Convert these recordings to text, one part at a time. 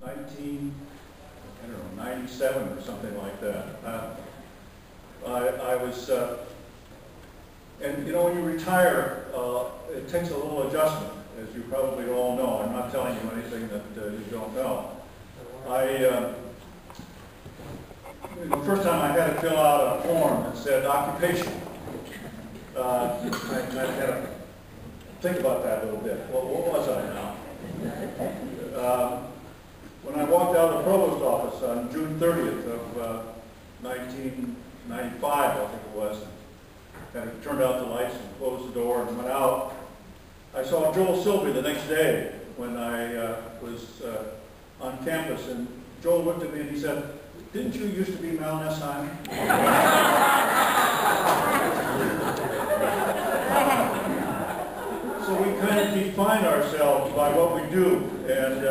1997 or something like that. I was, and you know, when you retire, it takes a little adjustment, as you probably all know. I'm not telling you anything that you don't know. The first time I had to fill out a form that said occupation. I had to think about that a little bit. Well, what was I now? When I walked out of the provost office on June 30th of 1995, I think it was, kind of turned out the lights and closed the door and went out, I saw Joel Silby the next day when I was on campus, and Joel looked at me and he said, "Didn't you used to be Mal Nesheim?" So we kind of define ourselves by what we do, and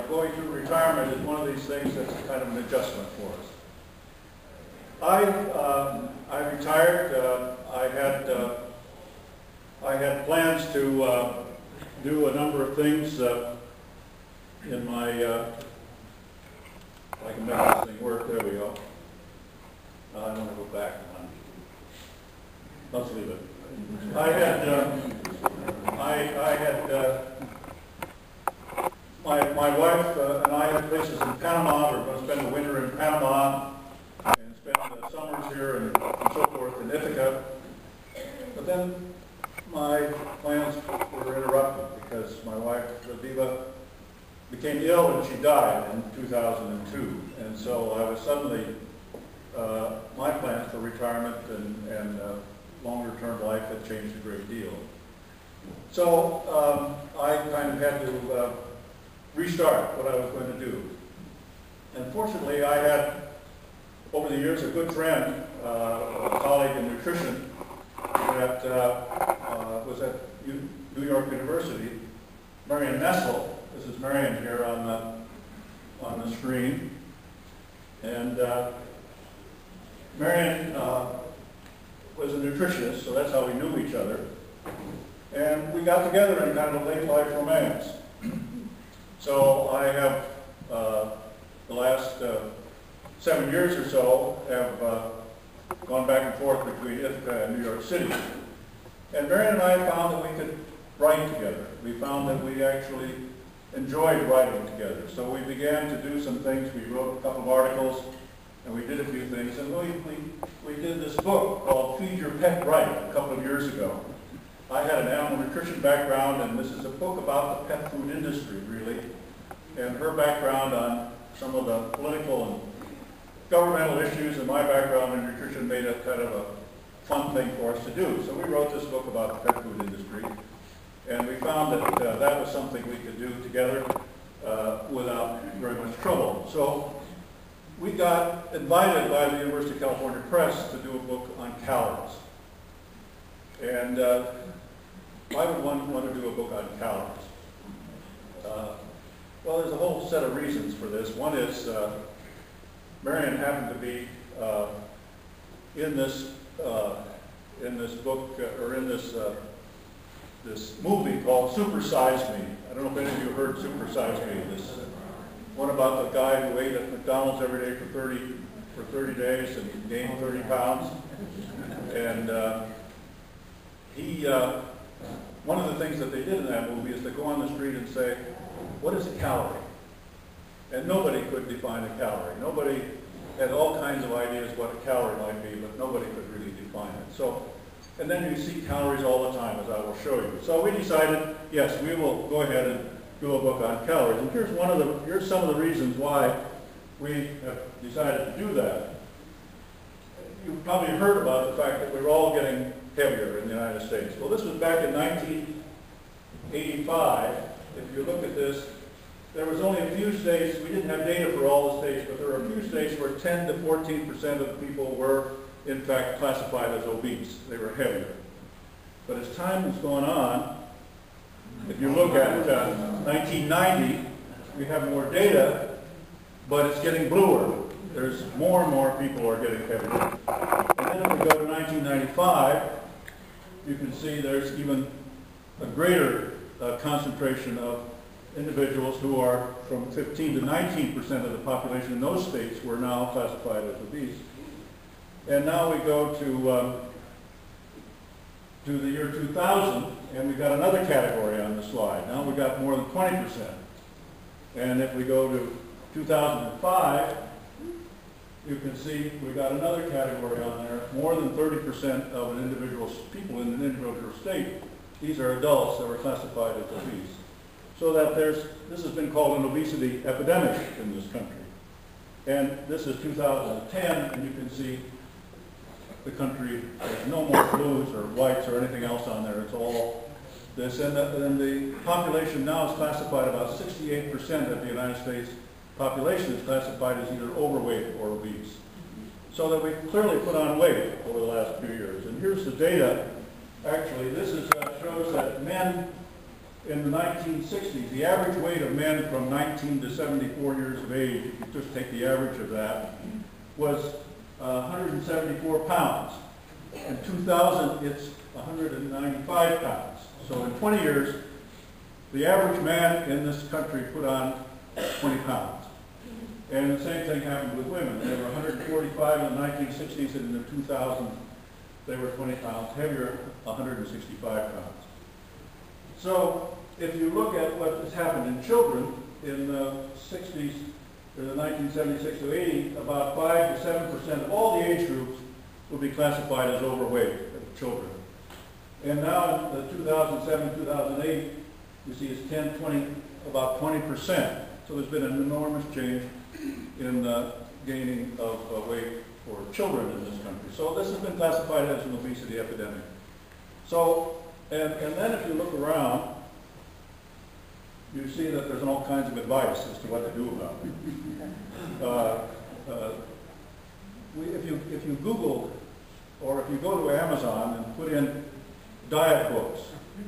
going through retirement is one of these things that's kind of an adjustment for us. I retired. I had plans to do a number of things in my. I can make this thing work. There we go. I don't want to go back one. Let's leave it. My wife and I had places in Panama. We were going to spend the winter in Panama and spend the summers here and so forth in Ithaca. But then my plans were interrupted because my wife, Viva, became ill and she died in 2002. And so I was suddenly, my plans for retirement and longer-term life had changed a great deal. So I kind of had to restart what I was going to do. And fortunately, I had, over the years, a good friend, a colleague in nutrition that was at New York University, Marion Nessel. This is Marion here on the screen. And Marion was a nutritionist, so that's how we knew each other. And we got together in kind of a late life romance. So I have, the last 7 years or so, have gone back and forth between Ithaca and New York City. And Marion and I found that we could write together. We found that we actually enjoyed writing together. So we began to do some things. We wrote a couple of articles, and we did a few things. And we did this book called Feed Your Pet Right a couple of years ago. I had an animal nutrition background, and this is a book about the pet food industry, really, and her background on some of the political and governmental issues, and my background in nutrition made it kind of a fun thing for us to do. So we wrote this book about the pet food industry, and we found that that was something we could do together without very much trouble. So we got invited by the University of California Press to do a book on calories. And why would one want to do a book on calories? Well, there's a whole set of reasons for this. One is Marion happened to be in this book or in this movie called Super Size Me. I don't know if any of you heard Super Size Me. This one about the guy who ate at McDonald's every day for 30 days and gained 30 pounds. And one of the things that they did in that movie is to go on the street and say, "What is a calorie?" And nobody could define a calorie. Nobody had all kinds of ideas what a calorie might be, but nobody could really define it. So, and then you see calories all the time, as I will show you. So we decided, yes, we will go ahead and do a book on calories. And here's some of the reasons why we have decided to do that. You've probably heard about the fact that we're all getting heavier in the United States. Well, this was back in 1985. If you look at this, there was only a few states, we didn't have data for all the states, but there were a few states where 10 to 14% of the people were, in fact, classified as obese. They were heavier. But as time has gone on, if you look at 1990, we have more data, but it's getting bluer. There's more and more people who are getting heavier. And then if we go to 1995, you can see there's even a greater concentration of individuals who are from 15 to 19% of the population in those states were now classified as obese. And now we go to the year 2000, and we've got another category on the slide. Now we've got more than 20%. And if we go to 2005, you can see we've got another category on there. More than 30% of an individual people in an individual state, these are adults that were classified as obese. So that this has been called an obesity epidemic in this country. And this is 2010, and you can see the country, there's no more blues or whites or anything else on there. It's all this. And the population now is classified, about 68% of the United States population is classified as either overweight or obese. So that we've clearly put on weight over the last few years. And here's the data. Actually, this shows that men in the 1960s, the average weight of men from 19 to 74 years of age, if you just take the average of that, was 174 pounds. In 2000, it's 195 pounds. So in 20 years, the average man in this country put on 20 pounds. And the same thing happened with women. They were 145 in the 1960s, and in the 2000s, they were 20 pounds heavier, 165 pounds. So if you look at what has happened in children in the 60s, or the 1976 to 80, about 5 to 7% of all the age groups will be classified as overweight children. And now in the 2007, 2008, you see it's 10, 20, about 20%. So there's been an enormous change in the gaining of weight for children in this country. So this has been classified as an obesity epidemic. So, and then if you look around, you see that there's all kinds of advice as to what to do about it. If you Google, or if you go to Amazon and put in diet books,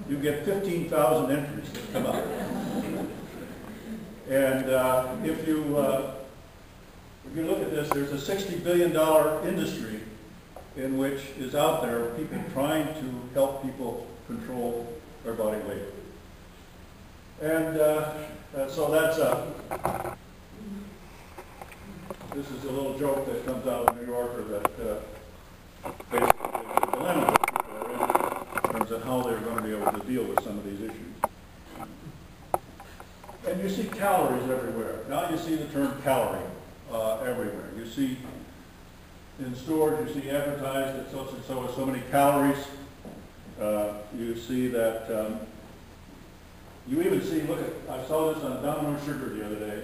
you get 15,000 entries that come up. And if you look at this, there's a $60 billion industry in which is out there, people trying to help people control their body weight. And so that's this is a little joke that comes out of New Yorker that basically the dilemma that people are in terms of how they're going to be able to deal with some of these issues. And you see calories everywhere. Now you see the term calorie everywhere. You see in stores, you see advertised that so and so is so many calories. You see that you even see, look at, I saw this on Domino Sugar the other day.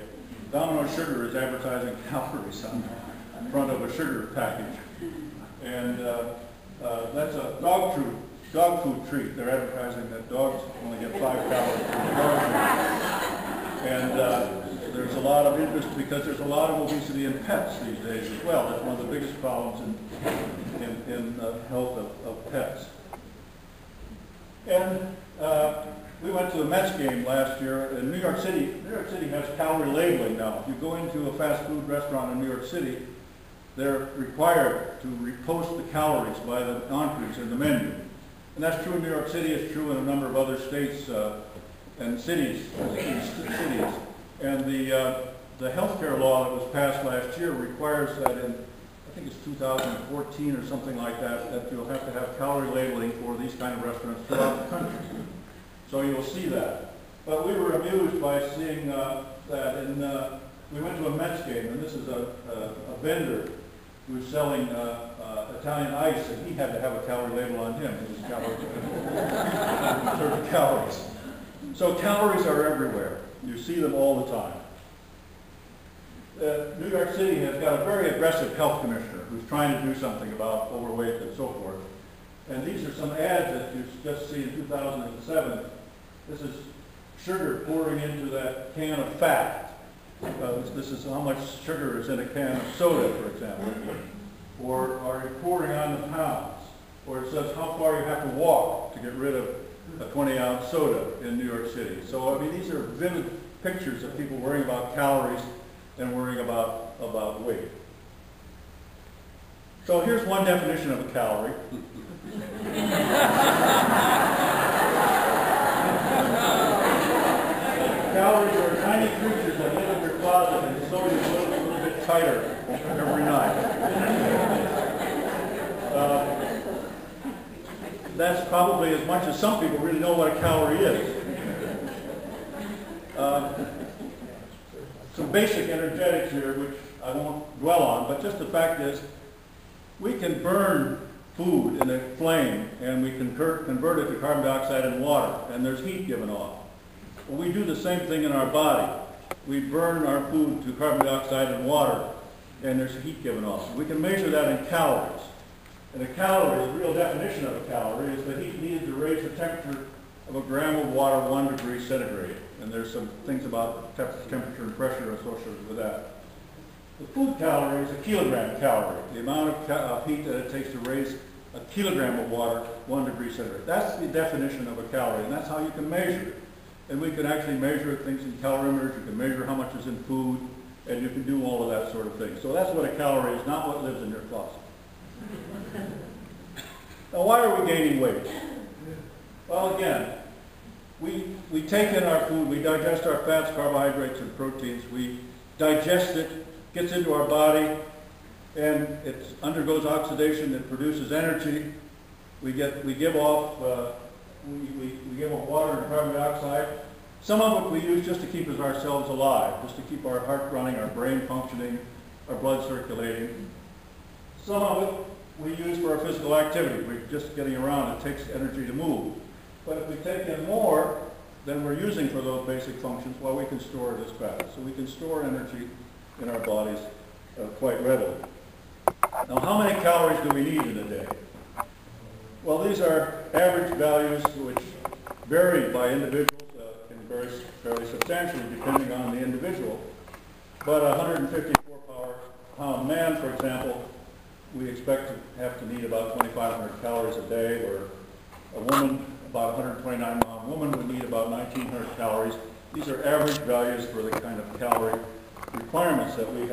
Domino Sugar is advertising calories on the front of a sugar package. And that's a dog food treat. They're advertising that dogs only get 5 calories from the dog food. And there's a lot of interest because there's a lot of obesity in pets these days as well. That's one of the biggest problems in the health of pets. And we went to the Mets game last year in New York City. New York City has calorie labeling now. If you go into a fast food restaurant in New York City, they're required to post the calories by the entries in the menu. And that's true in New York City. It's true in a number of other states and cities. And the healthcare law that was passed last year requires that in, I think it's 2014 or something like that, that you'll have to have calorie labeling for these kind of restaurants throughout the country. So you'll see that. But we were amused by seeing that in, we went to a Mets game, and this is a vendor who's selling Italian ice, and he had to have a calorie label on him. It was calories. So calories are everywhere. You see them all the time. New York City has got a very aggressive health commissioner who's trying to do something about overweight and so forth. And these are some ads that you just see in 2007. This is sugar pouring into that can of fat. This is how much sugar is in a can of soda, for example. Or are you pouring on the pounds? Or it says how far you have to walk to get rid of a 20-ounce soda in New York City. So, I mean, these are vivid pictures of people worrying about calories and worrying about weight. So here's one definition of a calorie. Calorie so you live a little bit tighter every night. That's probably as much as some people really know what a calorie is. Some basic energetics here, which I won't dwell on, but just the fact is, we can burn food in a flame, and we can convert it to carbon dioxide and water, and there's heat given off. Well, we do the same thing in our body. We burn our food to carbon dioxide and water, and there's heat given off. We can measure that in calories. And a calorie, the real definition of a calorie, is the heat needed to raise the temperature of a gram of water 1 degree centigrade. And there's some things about temperature and pressure associated with that. The food calorie is a kilogram calorie, the amount of heat that it takes to raise a kilogram of water 1 degree centigrade. That's the definition of a calorie, and that's how you can measure it. And we can actually measure things in calorimeters, you can measure how much is in food, and you can do all of that sort of thing. So that's what a calorie is, not what lives in your closet. Now, why are we gaining weight? Well, again, we take in our food, we digest our fats, carbohydrates, and proteins, we digest it, gets into our body, and it undergoes oxidation, it produces energy. We give off water and carbon dioxide. Some of it we use just to keep ourselves alive, just to keep our heart running, our brain functioning, our blood circulating. Some of it we use for our physical activity. We're just getting around. It takes energy to move. But if we take in more than we're using for those basic functions, well, we can store it as fat. So we can store energy in our bodies quite readily. Now, how many calories do we need in a day? Well, these are average values which vary by individuals, can vary fairly substantially depending on the individual. But a 154-pound man, for example, we expect to have to need about 2,500 calories a day, or a woman, about a 129-pound woman, would need about 1,900 calories. These are average values for the kind of calorie requirements that we have.